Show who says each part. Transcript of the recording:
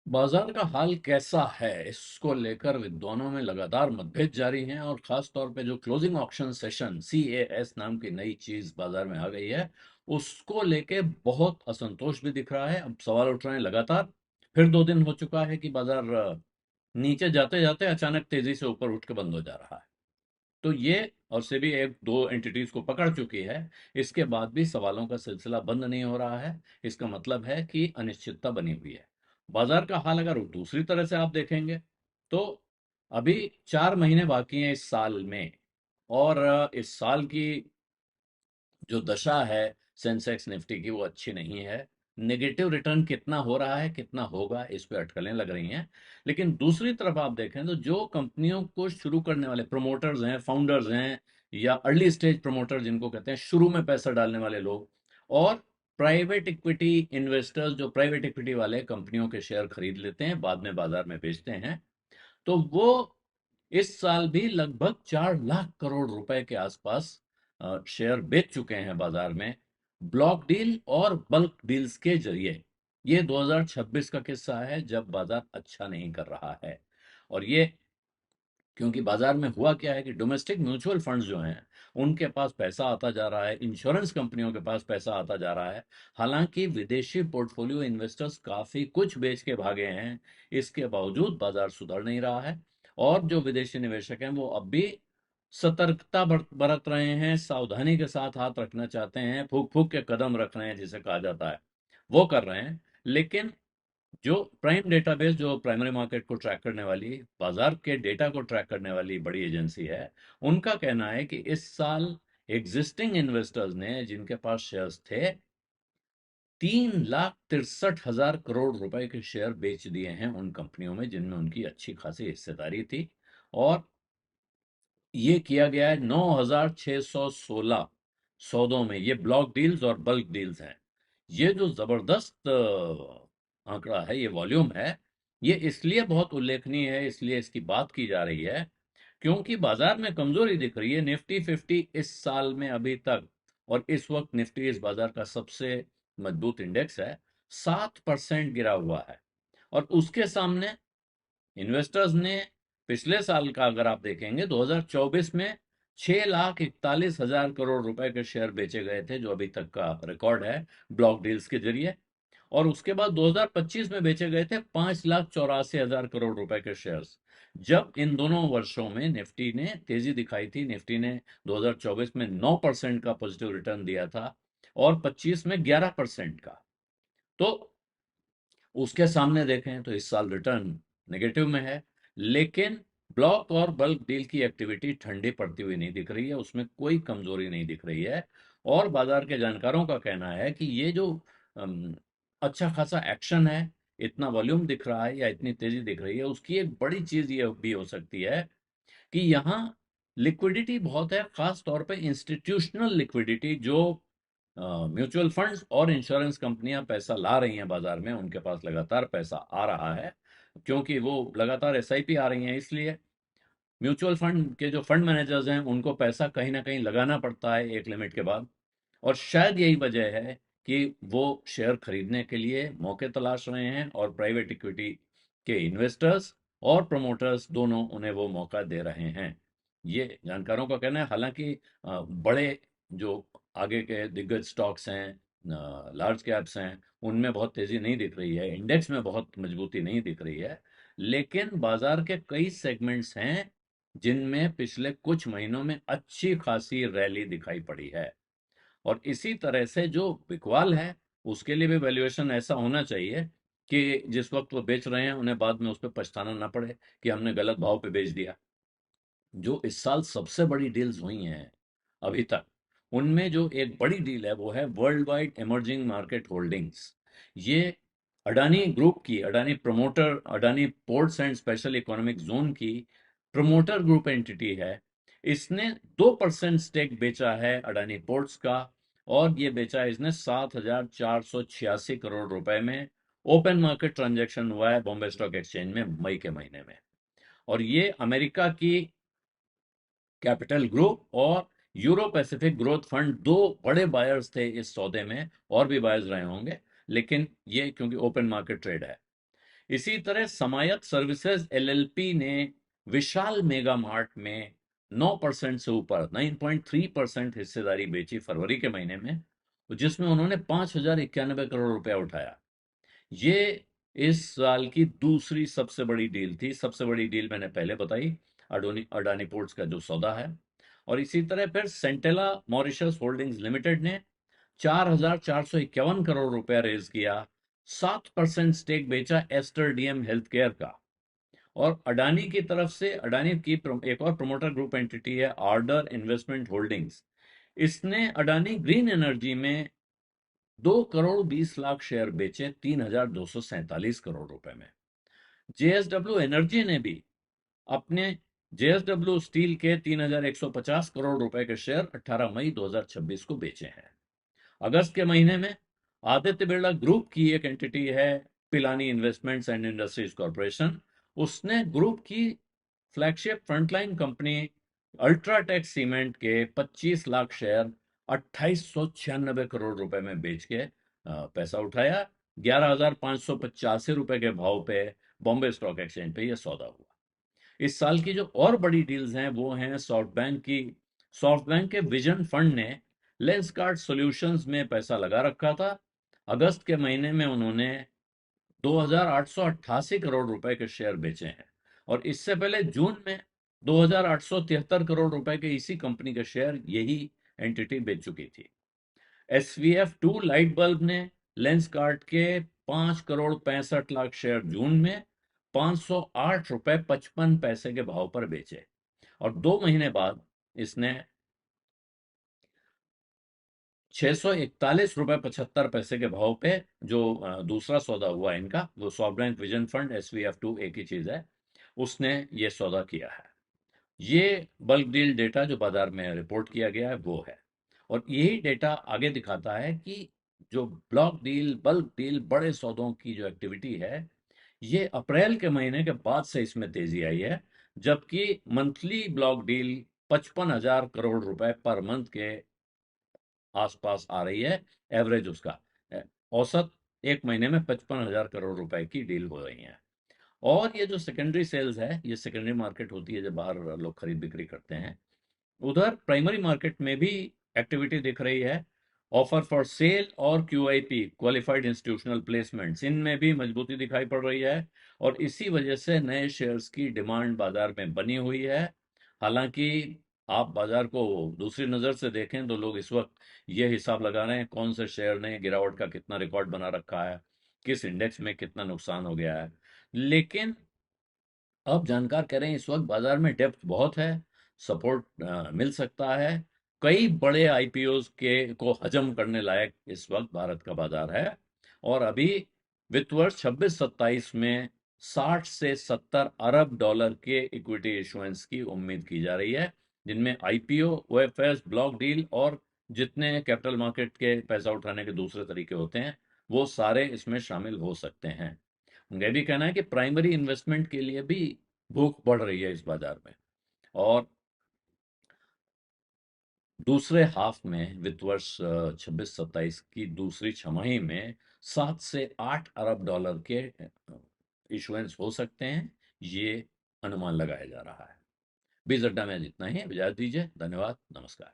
Speaker 1: बाजार का हाल कैसा है, इसको लेकर विद्वानों में लगातार मतभेद जारी हैं और खास तौर पे जो क्लोजिंग ऑक्शन सेशन CAS नाम की नई चीज बाजार में आ गई है, उसको लेके बहुत असंतोष भी दिख रहा है। अब सवाल उठ रहे हैं लगातार। फिर 2 दिन हो चुका है कि बाजार नीचे जाते जाते अचानक तेजी से ऊपर उठ के बंद हो जा रहा है। तो ये और सेबी एक दो एंटिटीज को पकड़ चुकी है। इसके बाद भी सवालों का सिलसिला बंद नहीं हो रहा है। इसका मतलब है कि अनिश्चितता बनी हुई है। बाजार का हाल अगर दूसरी तरह से आप देखेंगे तो अभी 4 महीने बाकी हैं इस साल में। और इस साल की जो दशा है सेंसेक्स निफ्टी की, वो अच्छी नहीं है। नेगेटिव रिटर्न कितना हो रहा है, कितना होगा, इस पे अटकलें लग रही हैं। लेकिन दूसरी तरफ आप देखें तो जो कंपनियों को शुरू करने वाले प्रमोटर्स हैं, फाउंडर्स हैं, या अर्ली स्टेज प्रमोटर जिनको कहते हैं, शुरू में पैसा डालने वाले लोग, और प्राइवेट इक्विटी इन्वेस्टर्स जो प्राइवेट इक्विटी वाले कंपनियों के शेयर खरीद लेते हैं, बाद में बाजार में बेचते हैं, तो वो इस साल भी लगभग 4 लाख करोड़ रुपए के आसपास शेयर बेच चुके हैं बाजार में, ब्लॉक डील और बल्क डील्स के जरिए। ये 2026 का किस्सा है, जब बाजार अच्छा नहीं कर रहा है। और ये क्योंकि बाजार में हुआ क्या है कि डोमेस्टिक म्यूचुअल फंड्स जो हैं, उनके पास पैसा आता जा रहा है, इंश्योरेंस कंपनियों के पास पैसा आता जा रहा है। हालांकि विदेशी पोर्टफोलियो इन्वेस्टर्स काफी कुछ बेच के भागे हैं, इसके बावजूद बाजार सुधर नहीं रहा है। और जो विदेशी निवेशक हैं, वो अब भी सतर्कता बरत रहे हैं, सावधानी के साथ हाथ रखना चाहते हैं, फूक फूक के कदम रख रहे हैं जिसे कहा जाता है, वो कर रहे हैं। लेकिन जो प्राइम डेटाबेस, जो प्राइमरी मार्केट को ट्रैक करने वाली, बाजार के डेटा को ट्रैक करने वाली बड़ी एजेंसी है, उनका कहना है कि इस साल एग्जिस्टिंग इन्वेस्टर्स ने, जिनके पास शेयर्स थे, 3,63,000 करोड़ रुपए के शेयर बेच दिए हैं उन कंपनियों में जिनमें उनकी अच्छी खासी हिस्सेदारी थी। और ये किया गया है 9,616 सौदों में। ये ब्लॉक डील्स और बल्क डील्स हैं। ये जो जबरदस्त आंकड़ा है, ये वॉल्यूम है, ये इसलिए बहुत उल्लेखनीय है, इसलिए इसकी बात की जा रही है, क्योंकि बाजार में कमजोरी दिख रही है। निफ्टी 50 इस साल में अभी तक, और इस वक्त निफ्टी इस बाजार का सबसे मजबूत इंडेक्स है, 7% गिरा हुआ है। और उसके सामने इन्वेस्टर्स ने पिछले साल का अगर आप देखेंगे, 2024 में 6,41,000 करोड़ रुपए के शेयर बेचे गए थे, जो अभी तक का रिकॉर्ड है, ब्लॉक डील्स के जरिए। और उसके बाद 2025 में बेचे गए थे 5,84,000 करोड़ रुपए के शेयर्स। जब इन दोनों वर्षों में निफ्टी ने तेजी दिखाई थी, निफ्टी ने 2024 में 9% का पॉजिटिव रिटर्न दिया था, और 25 में 11% का। तो उसके सामने देखें तो इस साल रिटर्न नेगेटिव में है। लेकिन ब्लॉक और बल्क डील की एक्टिविटी ठंडी पड़ती हुई नहीं दिख रही है, उसमें कोई कमजोरी नहीं दिख रही है। और बाजार के जानकारों का कहना है कि ये जो अम, अच्छा खासा एक्शन है, इतना वॉल्यूम दिख रहा है या इतनी तेजी दिख रही है, उसकी एक बड़ी चीज ये भी हो सकती है कि यहाँ लिक्विडिटी बहुत है, खास तौर पे इंस्टीट्यूशनल लिक्विडिटी। जो म्यूचुअल फंड्स और इंश्योरेंस कंपनियां पैसा ला रही हैं बाजार में, उनके पास लगातार पैसा आ रहा है, क्योंकि वो लगातार SIP आ रही हैं। इसलिए म्यूचुअल फंड के जो फंड मैनेजर्स हैं, उनको पैसा कहीं ना कहीं लगाना पड़ता है एक लिमिट के बाद। और शायद यही वजह है कि वो शेयर खरीदने के लिए मौके तलाश रहे हैं, और प्राइवेट इक्विटी के इन्वेस्टर्स और प्रमोटर्स दोनों उन्हें वो मौका दे रहे हैं, ये जानकारों का कहना है। हालांकि बड़े जो आगे के दिग्गज स्टॉक्स हैं, लार्ज कैप्स हैं, उनमें बहुत तेजी नहीं दिख रही है, इंडेक्स में बहुत मजबूती नहीं दिख रही है। लेकिन बाजार के कई सेगमेंट्स हैं जिनमें पिछले कुछ महीनों में अच्छी खासी रैली दिखाई पड़ी है। और इसी तरह से जो बिकवाल है, उसके लिए भी वैल्यूएशन ऐसा होना चाहिए कि जिस वक्त वो बेच रहे हैं, उन्हें बाद में उस पर पछताना ना पड़े कि हमने गलत भाव पे बेच दिया। जो इस साल सबसे बड़ी डील्स हुई हैं अभी तक, उनमें जो एक बड़ी डील है, वो है world wide emerging market holdings. ये अडानी ग्रुप की, Adani promoter, Adani ports and special economic zone की प्रमोटर ग्रुप एंटिटी है। इसने 2% स्टेक बेचा है अडानी पोर्ट्स का, और ये बेचा है इसने 7,486 करोड़ रुपए में। ओपन मार्केट ट्रांजैक्शन हुआ है बॉम्बे स्टॉक एक्सचेंज में मई के महीने में। और ये अमेरिका की कैपिटल ग्रुप और यूरो पैसिफिक ग्रोथ फंड दो बड़े बायर्स थे इस सौदे में, और भी बायर्स रहे होंगे, लेकिन ये क्योंकि ओपन मार्केट ट्रेड है। इसी तरह समायत सर्विसेज एलएलपी ने विशाल मेगा मार्ट में 9% से ऊपर 9.3% हिस्सेदारी बेची फरवरी के महीने में, जिसमें उन्होंने 5,091 करोड़ रुपया उठाया। ये इस साल की दूसरी सबसे बड़ी डील थी। सबसे बड़ी डील मैंने पहले बताई, अडानी अडानी पोर्ट्स का जो सौदा है। और इसी तरह फिर सेंटेला मॉरिशस होल्डिंग्स लिमिटेड ने 4,451 करोड़ रुपया रेज किया, 7% स्टेक बेचा एस्टर डीएम हेल्थ केयर का। और अडानी की तरफ से, अडानी की एक और प्रमोटर ग्रुप एंटिटी है आर्डर इन्वेस्टमेंट होल्डिंग्स, इसने अडानी ग्रीन एनर्जी में 2,20,00,000 शेयर बेचे 3,247 करोड़ रुपए में। जेएसडब्ल्यू एनर्जी ने भी अपने जेएसडब्ल्यू स्टील के 3,150 करोड़ रुपए के शेयर 18 मई 2026 को बेचे हैं। अगस्त के महीने में आदित्य बिरला ग्रुप की एक एंटिटी है Pilani investments and industries corporation, उसने ग्रुप की flagship frontline company UltraTech cement के 25 लाख शेयर 2,896 करोड़ रुपए में बेच के पैसा उठाया। 11,585 रुपए के भाव पे बॉम्बे स्टॉक एक्सचेंज पे यह सौदा हुआ। इस साल की जो और बड़ी डील्स हैं वो हैं सॉफ्टबैंक की। सॉफ्टबैंक के विजन फंड ने लेंसकार्ट सॉल्यूशंस में पैसा लगा रखा था। अगस्त के महीने में उन्होंने 2,888 करोड़ रुपए के शेयर बेचे हैं। और इससे पहले जून में 2,873 करोड़ रुपए के इसी कंपनी के शेयर यही एंटिटी बेच चुकी थी। SVF2 लाइट बल्ब ने लेंसकार्ट के 5,65,00,000 शेयर जून में 508 रुपए 55 पैसे के भाव पर बेचे। और 2 महीने बाद इसने 641 रुपए 75 पैसे के भाव पे जो दूसरा सौदा हुआ इनका, वो सॉवरेन विजन फंड SVF2 एक ही चीज है, उसने ये सौदा किया है। ये बल्क डील डेटा जो बाजार में रिपोर्ट किया गया है वो है। और यही डेटा आगे दिखाता है कि जो ब्लॉक डील, बल्क डील, बड़े सौदों की जो एक्टिविटी है, ये अप्रैल के महीने के बाद से इसमें तेजी आई है। जबकि मंथली ब्लॉक डील 55,000 करोड़ रुपए पर मंथ के आसपास आ रही है। एवरेज उसका औसत एक महीने में 55,000 करोड़ रुपए की डील हो रही है। और ये जो सेकेंडरी सेल्स है, ये सेकेंडरी मार्केट होती है जब बाहर लोग खरीद बिक्री करते हैं। उधर प्राइमरी मार्केट में भी एक्टिविटी दिख रही है। ऑफर फॉर सेल और QIP, क्वालिफाइड इंस्टीट्यूशनल प्लेसमेंट्स, इनमें भी मजबूती दिखाई पड़ रही है। और इसी वजह से नए शेयर्स की डिमांड बाजार में बनी हुई है। हालांकि आप बाजार को दूसरी नजर से देखें तो लोग इस वक्त ये हिसाब लगा रहे हैं कौन से शेयर ने गिरावट का कितना रिकॉर्ड बना रखा है, किस इंडेक्स में कितना नुकसान हो गया है। लेकिन अब जानकार कह रहे हैं इस वक्त बाजार में डेप्थ बहुत है, सपोर्ट मिल सकता है। कई बड़े IPOs के को हजम करने लायक इस वक्त भारत का बाजार है। और अभी वित्त वर्ष 26-27 में 60 से 70 अरब डॉलर के इक्विटी इशुएंस की उम्मीद की जा रही है, जिनमें IPO, OFS, ब्लॉक डील और जितने कैपिटल मार्केट के पैसा उठाने के दूसरे तरीके होते हैं वो सारे इसमें शामिल हो सकते हैं। उनका भी कहना है कि प्राइमरी इन्वेस्टमेंट के लिए भी भूख बढ़ रही है इस बाजार में। और दूसरे हाफ में वित्त वर्ष 26-27 की दूसरी छमाही में 7 से 8 अरब डॉलर के इशुएंस हो सकते हैं, ये अनुमान लगाया जा रहा है। बीज अड्डा में जितना ही, इजाजत दीजिए। धन्यवाद, नमस्कार।